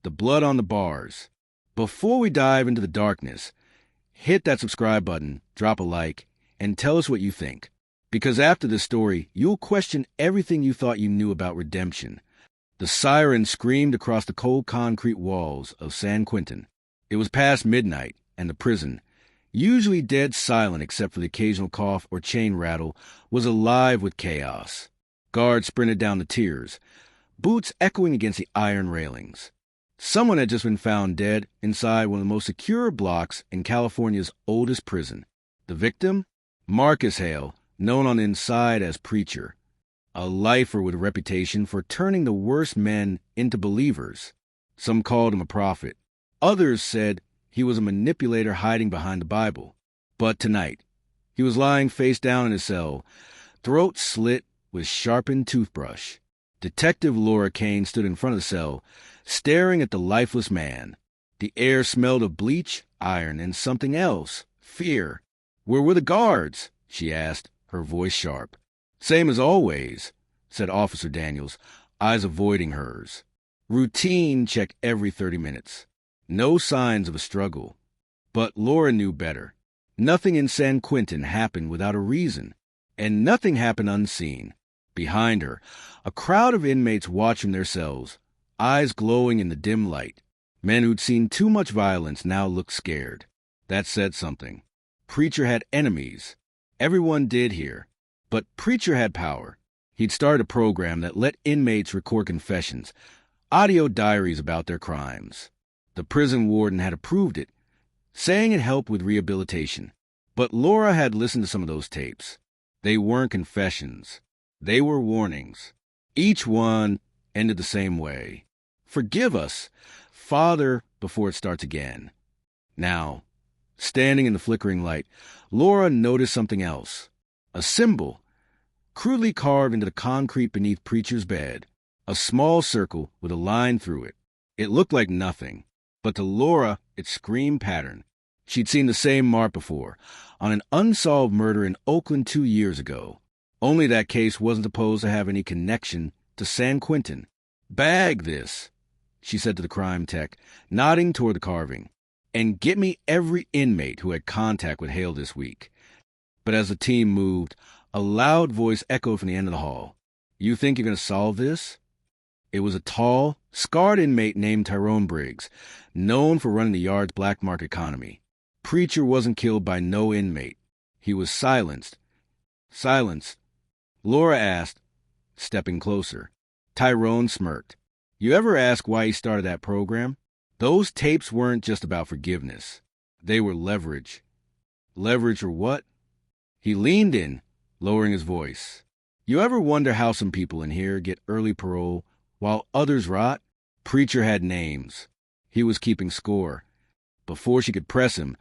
the blood on the bars. Before we dive into the darkness, hit that subscribe button, drop a like, and tell us what you think. Because after this story, you'll question everything you thought you knew about redemption. The siren screamed across the cold concrete walls of San Quentin. It was past midnight, and the prison, usually dead silent except for the occasional cough or chain rattle, was alive with chaos. Guards sprinted down the tiers, boots echoing against the iron railings. Someone had just been found dead inside one of the most secure blocks in California's oldest prison. The victim? Marcus Hale, known on the inside as Preacher, a lifer with a reputation for turning the worst men into believers. Some called him a prophet. Others said he was a manipulator hiding behind the Bible. But tonight, he was lying face down in his cell, throat slit with sharpened toothbrush. Detective Laura Kane stood in front of the cell, staring at the lifeless man. The air smelled of bleach, iron, and something else, fear. "Where were the guards?" she asked, her voice sharp. "Same as always," said Officer Daniels, eyes avoiding hers. Routine check every 30 minutes. No signs of a struggle. But Laura knew better. Nothing in San Quentin happened without a reason, and nothing happened unseen. Behind her, a crowd of inmates watched from their cells, eyes glowing in the dim light. Men who'd seen too much violence now looked scared. That said something. Preacher had enemies. Everyone did here. But Preacher had power. He'd started a program that let inmates record confessions, audio diaries about their crimes. The prison warden had approved it, saying it helped with rehabilitation. But Laura had listened to some of those tapes. They weren't confessions. They were warnings. Each one ended the same way. "Forgive us, Father," before it starts again. Now, standing in the flickering light, Laura noticed something else. A symbol, crudely carved into the concrete beneath Preacher's bed. A small circle with a line through it. It looked like nothing, but to Laura it screamed pattern. She'd seen the same mark before, on an unsolved murder in Oakland 2 years ago. Only that case wasn't supposed to have any connection to San Quentin. "Bag this," she said to the crime tech, nodding toward the carving, "and get me every inmate who had contact with Hale this week." But as the team moved, a loud voice echoed from the end of the hall. "You think you're going to solve this?" It was a tall, scarred inmate named Tyrone Briggs, known for running the yard's black market economy. Preacher wasn't killed by no inmate. He was silenced. Silenced? Laura asked, stepping closer. Tyrone smirked. "You ever ask why he started that program? Those tapes weren't just about forgiveness. They were leverage." "Leverage or what?" He leaned in, lowering his voice. "You ever wonder how some people in here get early parole while others rot?" Preacher had names. He was keeping score. Before she could press him,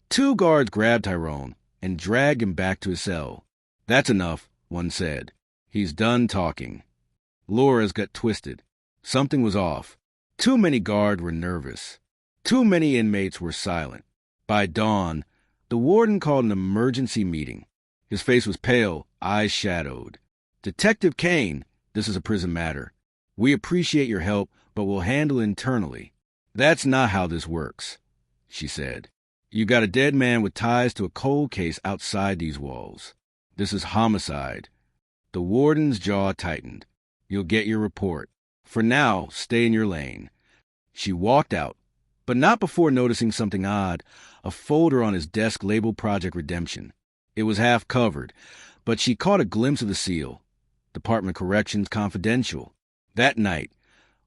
2 guards grabbed Tyrone and dragged him back to his cell. "That's enough," one said. "He's done talking." Laura's got twisted. Something was off. Too many guards were nervous. Too many inmates were silent. By dawn, the warden called an emergency meeting. His face was pale, eyes shadowed. "Detective Kane, this is a prison matter. We appreciate your help, but we'll handle it internally." "That's not how this works," she said. "You got a dead man with ties to a cold case outside these walls. This is homicide." The warden's jaw tightened. "You'll get your report. For now, stay in your lane." She walked out, but not before noticing something odd, a folder on his desk labeled Project Redemption. It was half covered, but she caught a glimpse of the seal. Department of Corrections Confidential. That night,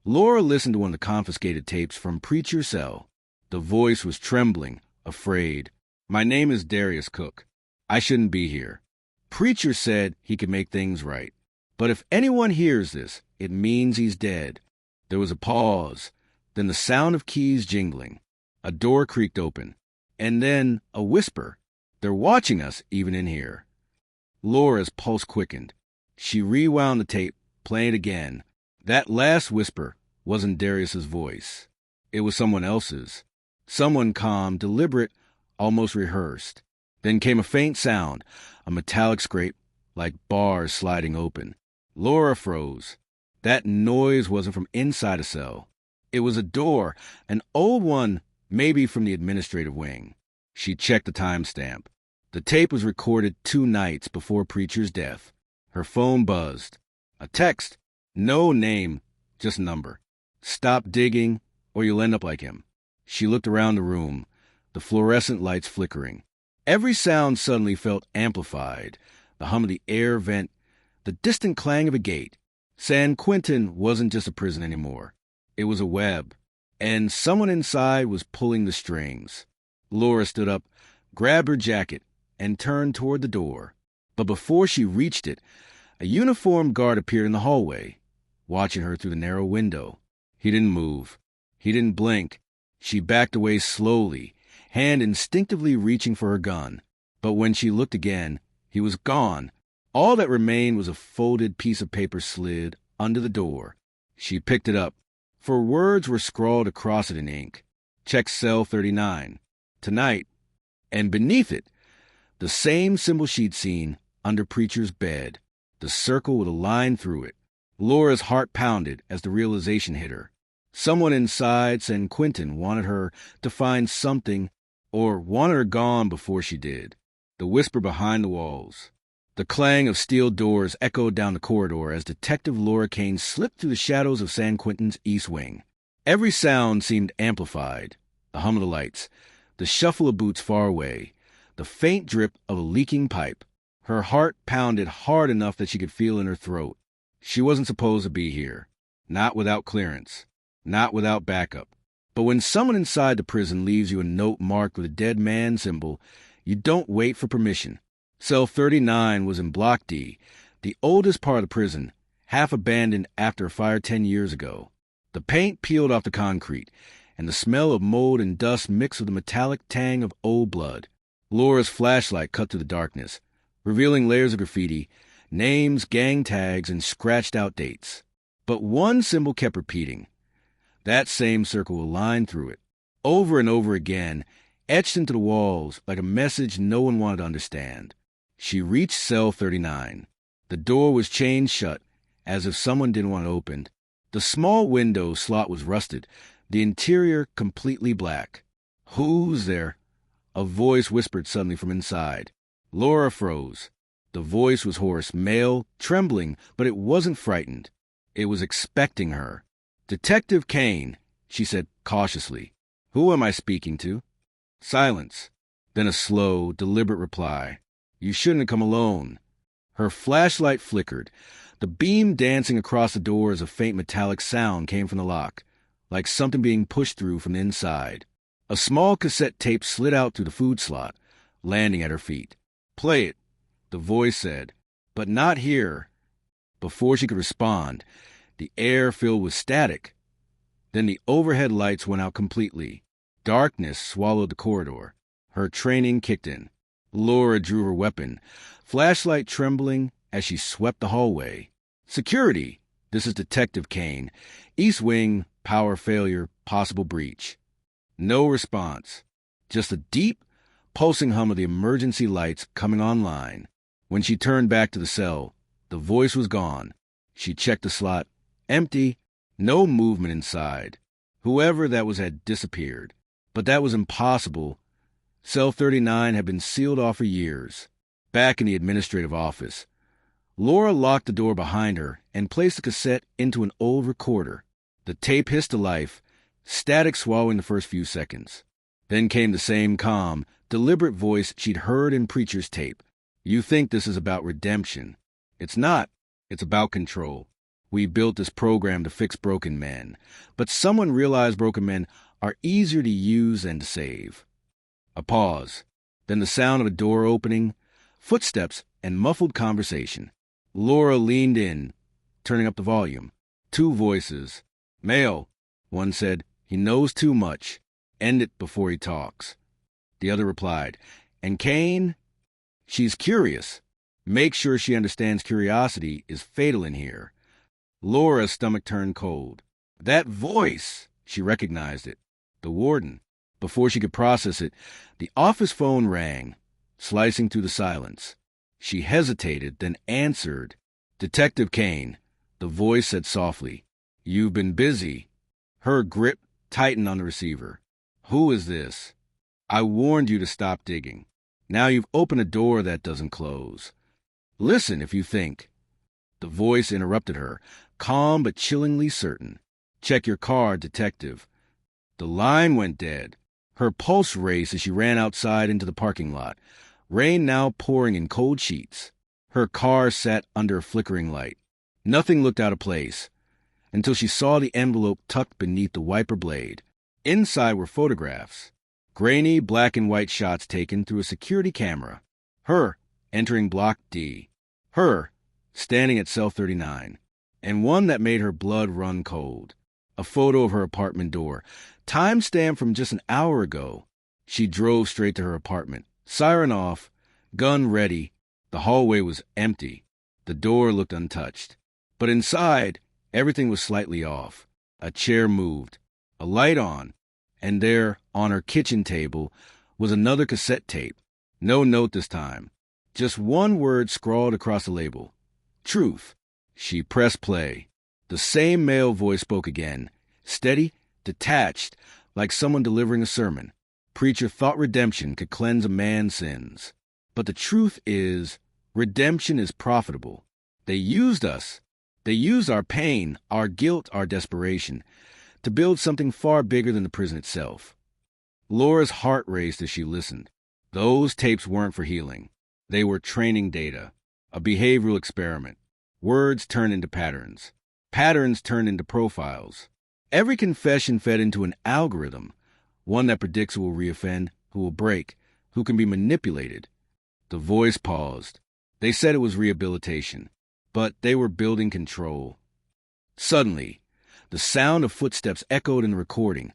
Laura listened to one of the confiscated tapes from Preacher's cell. The voice was trembling, afraid. "My name is Darius Cook. I shouldn't be here. Preacher said he could make things right. But if anyone hears this, it means he's dead." There was a pause, then the sound of keys jingling. A door creaked open, and then a whisper. "They're watching us, even in here." Laura's pulse quickened. She rewound the tape, playing it again. That last whisper wasn't Darius's voice. It was someone else's. Someone calm, deliberate, almost rehearsed. Then came a faint sound, a metallic scrape, like bars sliding open. Laura froze. That noise wasn't from inside a cell. It was a door, an old one, maybe from the administrative wing. She checked the timestamp. The tape was recorded 2 nights before Preacher's death. Her phone buzzed. A text. No name, just number. Stop digging, or you'll end up like him. She looked around the room, the fluorescent lights flickering. Every sound suddenly felt amplified. The hum of the air vent, the distant clang of a gate. San Quentin wasn't just a prison anymore. It was a web, and someone inside was pulling the strings. Laura stood up, grabbed her jacket, and turned toward the door. But before she reached it, a uniformed guard appeared in the hallway, watching her through the narrow window. He didn't move. He didn't blink. She backed away slowly, hand instinctively reaching for her gun. But when she looked again, he was gone. All that remained was a folded piece of paper slid under the door. She picked it up, for words were scrawled across it in ink. Check cell 39. Tonight. And beneath it, the same symbol she'd seen under Preacher's bed, the circle with a line through it. Laura's heart pounded as the realization hit her. Someone inside San Quentin wanted her to find something, or wanted her gone before she did. The whisper behind the walls. The clang of steel doors echoed down the corridor as Detective Laura Kane slipped through the shadows of San Quentin's east wing. Every sound seemed amplified. The hum of the lights, the shuffle of boots far away, the faint drip of a leaking pipe. Her heart pounded hard enough that she could feel in her throat. She wasn't supposed to be here. Not without clearance. Not without backup. But when someone inside the prison leaves you a note marked with a dead man symbol, you don't wait for permission. Cell 39 was in Block D, the oldest part of the prison, half abandoned after a fire 10 years ago. The paint peeled off the concrete, and the smell of mold and dust mixed with the metallic tang of old blood. Laura's flashlight cut through the darkness, revealing layers of graffiti, names, gang tags, and scratched-out dates. But one symbol kept repeating. That same circle with a line through it, over and over again, etched into the walls like a message no one wanted to understand. She reached cell 39. The door was chained shut, as if someone didn't want it opened. The small window slot was rusted, the interior completely black. "Who's there?" A voice whispered suddenly from inside. Laura froze. The voice was hoarse, male, trembling, but it wasn't frightened. It was expecting her. "Detective Kane," she said cautiously. "Who am I speaking to?" Silence. Then a slow, deliberate reply. "You shouldn't have come alone." Her flashlight flickered. The beam dancing across the door as a faint metallic sound came from the lock, like something being pushed through from the inside. A small cassette tape slid out through the food slot, landing at her feet. "Play it," the voice said, "but not here." Before she could respond, the air filled with static. Then the overhead lights went out completely. Darkness swallowed the corridor. Her training kicked in. Laura drew her weapon, flashlight trembling as she swept the hallway. "Security! This is Detective Kane. East Wing, power failure, possible breach." No response. Just a deep, pulsing hum of the emergency lights coming online. When she turned back to the cell, the voice was gone. She checked the slot. Empty. No movement inside. Whoever that was had disappeared. But that was impossible. Cell 39 had been sealed off for years. Back in the administrative office, Laura locked the door behind her and placed the cassette into an old recorder. The tape hissed to life, static swallowing the first few seconds. Then came the same calm, deliberate voice she'd heard in Preacher's tape. "You think this is about redemption. It's not. It's about control. We built this program to fix broken men, but someone realized broken men are easier to use than to save." A pause, then the sound of a door opening, footsteps, and muffled conversation. Laura leaned in, turning up the volume. 2 voices. "Male," one said. "He knows too much. End it before he talks." The other replied, "And Kane? She's curious. Make sure she understands curiosity is fatal in here." Laura's stomach turned cold. That voice! She recognized it. The warden. Before she could process it, the office phone rang, slicing through the silence. She hesitated, then answered. "Detective Kane," the voice said softly. "You've been busy." Her grip tightened on the receiver. "Who is this? I warned you to stop digging. Now you've opened a door that doesn't close. Listen if you think." The voice interrupted her, calm but chillingly certain. "Check your car, detective." The line went dead. Her pulse raced as she ran outside into the parking lot, rain now pouring in cold sheets. Her car sat under a flickering light. Nothing looked out of place until she saw the envelope tucked beneath the wiper blade. Inside were photographs, grainy black and white shots taken through a security camera. Her entering Block D. Her standing at cell 39. And one that made her blood run cold. A photo of her apartment door, time-stamped from just an hour ago. She drove straight to her apartment, siren off, gun ready. The hallway was empty. The door looked untouched. But inside, everything was slightly off. A chair moved, a light on, and there, on her kitchen table, was another cassette tape. No note this time. Just one word scrawled across the label. Truth. She pressed play. The same male voice spoke again, steady, detached, like someone delivering a sermon. Preacher thought redemption could cleanse a man's sins. But the truth is, redemption is profitable. They used us. They used our pain, our guilt, our desperation, to build something far bigger than the prison itself. Laura's heart raced as she listened. Those tapes weren't for healing. They were training data, a behavioral experiment. Words turned into patterns. Patterns turned into profiles. Every confession fed into an algorithm, one that predicts who will reoffend, who will break, who can be manipulated. The voice paused. They said it was rehabilitation, but they were building control. Suddenly, the sound of footsteps echoed in the recording,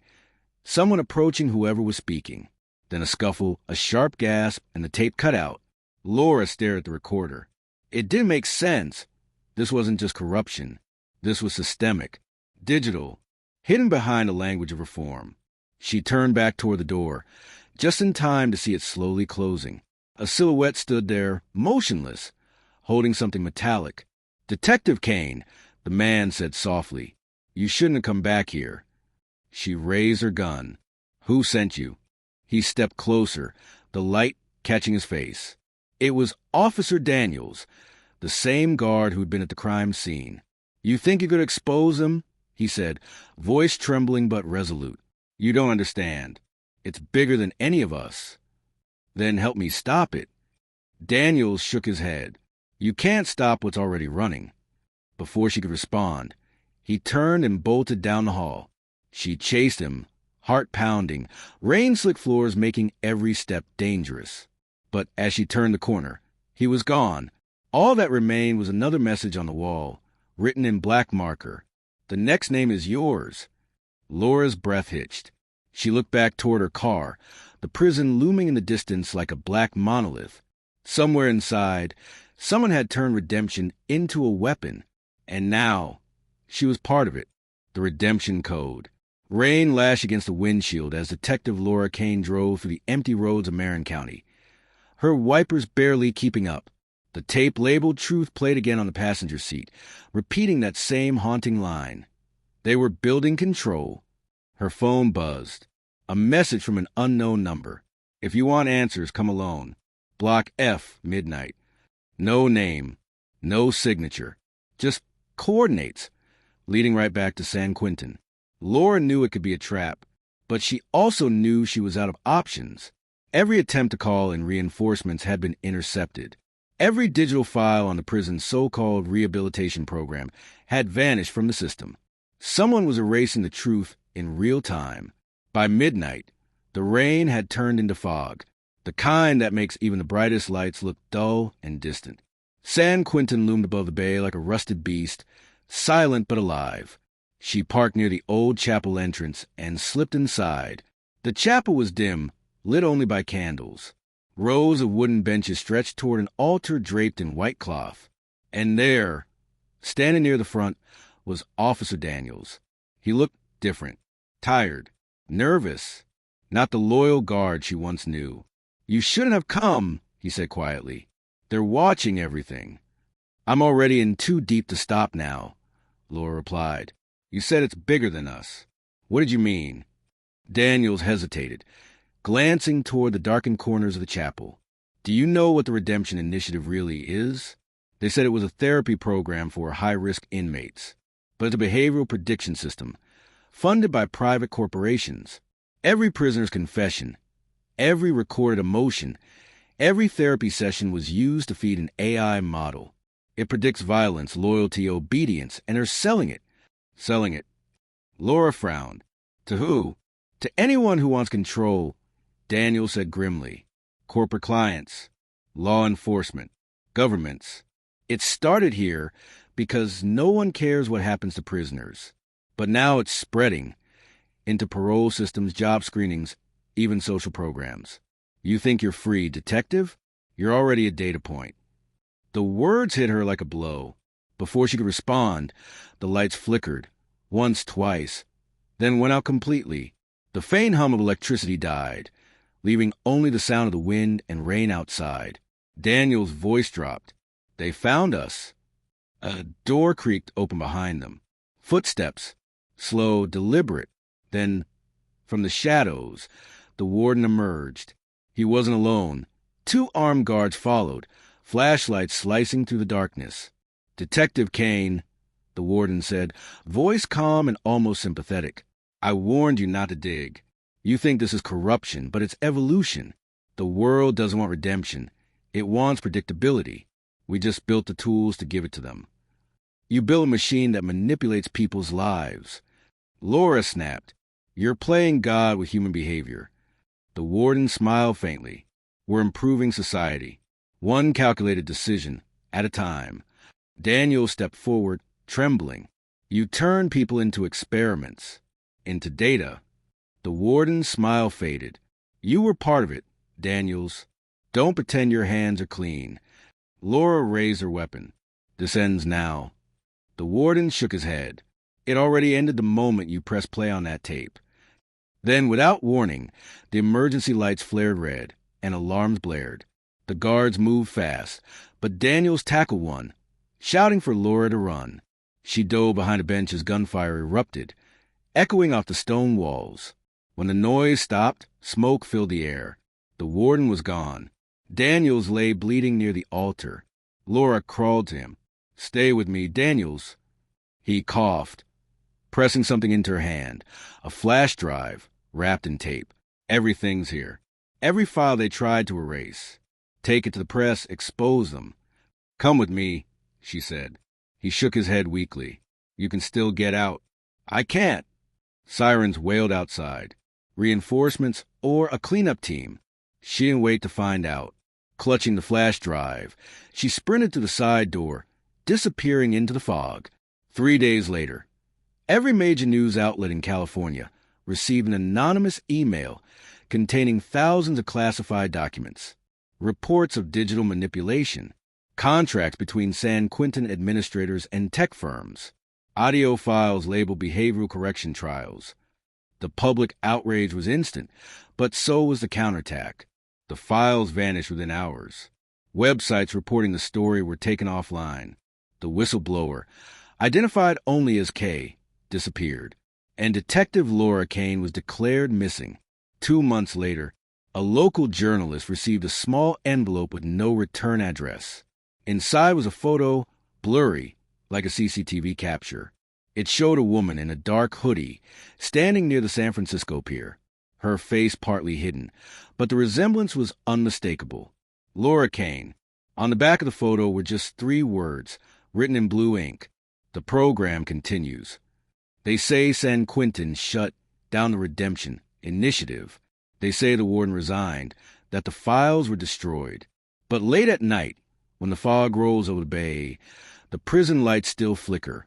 someone approaching whoever was speaking. Then a scuffle, a sharp gasp, and the tape cut out. Laura stared at the recorder. It didn't make sense. This wasn't just corruption. This was systemic, digital, hidden behind a language of reform. She turned back toward the door, just in time to see it slowly closing. A silhouette stood there, motionless, holding something metallic. "Detective Kane," the man said softly. "You shouldn't have come back here." She raised her gun. "Who sent you?" He stepped closer, the light catching his face. It was Officer Daniels, the same guard who'd been at the crime scene. "You think you could expose him?" he said, voice trembling but resolute. "You don't understand. It's bigger than any of us." "Then help me stop it." Daniels shook his head. "You can't stop what's already running." Before she could respond, he turned and bolted down the hall. She chased him, heart pounding, rain-slick floors making every step dangerous. But as she turned the corner, he was gone. All that remained was another message on the wall, written in black marker. "The next name is yours." Laura's breath hitched. She looked back toward her car, the prison looming in the distance like a black monolith. Somewhere inside, someone had turned redemption into a weapon. And now, she was part of it. The redemption code. Rain lashed against the windshield as Detective Laura Kane drove through the empty roads of Marin County, her wipers barely keeping up. The tape labeled Truth played again on the passenger seat, repeating that same haunting line. They were building control. Her phone buzzed. A message from an unknown number. "If you want answers, come alone. Block F, midnight." No name, no signature, just coordinates, leading right back to San Quentin. Laura knew it could be a trap, but she also knew she was out of options. Every attempt to call in reinforcements had been intercepted. Every digital file on the prison's so-called rehabilitation program had vanished from the system. Someone was erasing the truth in real time. By midnight, the rain had turned into fog, the kind that makes even the brightest lights look dull and distant. San Quentin loomed above the bay like a rusted beast, silent but alive. She parked near the old chapel entrance and slipped inside. The chapel was dim, lit only by candles. Rows of wooden benches stretched toward an altar draped in white cloth. And there, standing near the front, was Officer Daniels. He looked different, tired, nervous, not the loyal guard she once knew. "You shouldn't have come," he said quietly. "They're watching everything." "I'm already in too deep to stop now," Laura replied. "You said it's bigger than us." What did you mean? Daniels hesitated, glancing toward the darkened corners of the chapel. Do you know what the Redemption Initiative really is? They said it was a therapy program for high-risk inmates, but it's a behavioral prediction system funded by private corporations. Every prisoner's confession, every recorded emotion, every therapy session was used to feed an AI model. It predicts violence, loyalty, obedience, and they're selling it. Selling it. Laura frowned. To who? To anyone who wants control, Daniel said grimly. Corporate clients, law enforcement, governments. It started here because no one cares what happens to prisoners. But now it's spreading into parole systems, job screenings, even social programs. You think you're free, detective? You're already a data point. The words hit her like a blow. Before she could respond, the lights flickered, once, twice, then went out completely. The faint hum of electricity died, leaving only the sound of the wind and rain outside. Daniel's voice dropped. They found us. A door creaked open behind them. Footsteps, slow, deliberate. Then, from the shadows, the warden emerged. He wasn't alone. 2 armed guards followed, flashlights slicing through the darkness. Detective Kane, the warden said, voice calm and almost sympathetic. I warned you not to dig. You think this is corruption, but it's evolution. The world doesn't want redemption. It wants predictability. We just built the tools to give it to them. You build a machine that manipulates people's lives. Laura snapped. You're playing God with human behavior. The warden smiled faintly. We're improving society, one calculated decision at a time. Daniel stepped forward, trembling. You turn people into experiments, into data. The warden's smile faded. You were part of it, Daniels. Don't pretend your hands are clean. Laura raised her weapon. This ends now. The warden shook his head. It already ended the moment you pressed play on that tape. Then, without warning, the emergency lights flared red, and alarms blared. The guards moved fast, but Daniels tackled one, shouting for Laura to run. She dove behind a bench as gunfire erupted, echoing off the stone walls. When the noise stopped, smoke filled the air. The warden was gone. Daniels lay bleeding near the altar. Laura crawled to him. Stay with me, Daniels. He coughed, pressing something into her hand. A flash drive, wrapped in tape. Everything's here. Every file they tried to erase. Take it to the press, expose them. Come with me, she said. He shook his head weakly. You can still get out. I can't. Sirens wailed outside. Reinforcements or a cleanup team. She didn't wait to find out. Clutching the flash drive, she sprinted to the side door, disappearing into the fog. 3 days later, every major news outlet in California received an anonymous email containing thousands of classified documents, reports of digital manipulation, contracts between San Quentin administrators and tech firms, audio files labeled behavioral correction trials. The public outrage was instant, but so was the counterattack. The files vanished within hours. Websites reporting the story were taken offline. The whistleblower, identified only as K, disappeared, and Detective Laura Kane was declared missing. 2 months later, a local journalist received a small envelope with no return address. Inside was a photo, blurry, like a CCTV capture. It showed a woman in a dark hoodie standing near the San Francisco pier, her face partly hidden, but the resemblance was unmistakable. Laura Kane. On the back of the photo were just 3 words, written in blue ink. The program continues. They say San Quentin shut down the Redemption Initiative. They say the warden resigned, that the files were destroyed. But late at night, when the fog rolls over the bay, the prison lights still flicker,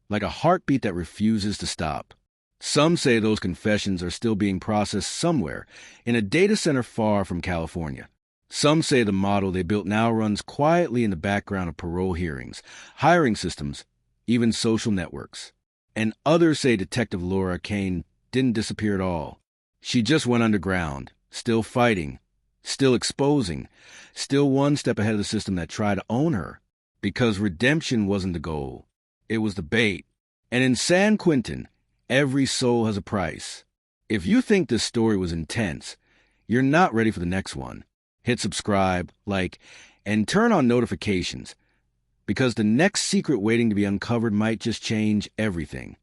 like a heartbeat that refuses to stop. Some say those confessions are still being processed somewhere in a data center far from California. Some say the model they built now runs quietly in the background of parole hearings, hiring systems, even social networks. And others say Detective Laura Kane didn't disappear at all. She just went underground, still fighting, still exposing, still one step ahead of the system that tried to own her. Because redemption wasn't the goal. It was the bait. And in San Quentin, Every soul has a price. If you think this story was intense, you're not ready for the next one. Hit subscribe, like, and turn on notifications, because the next secret waiting to be uncovered might just change everything.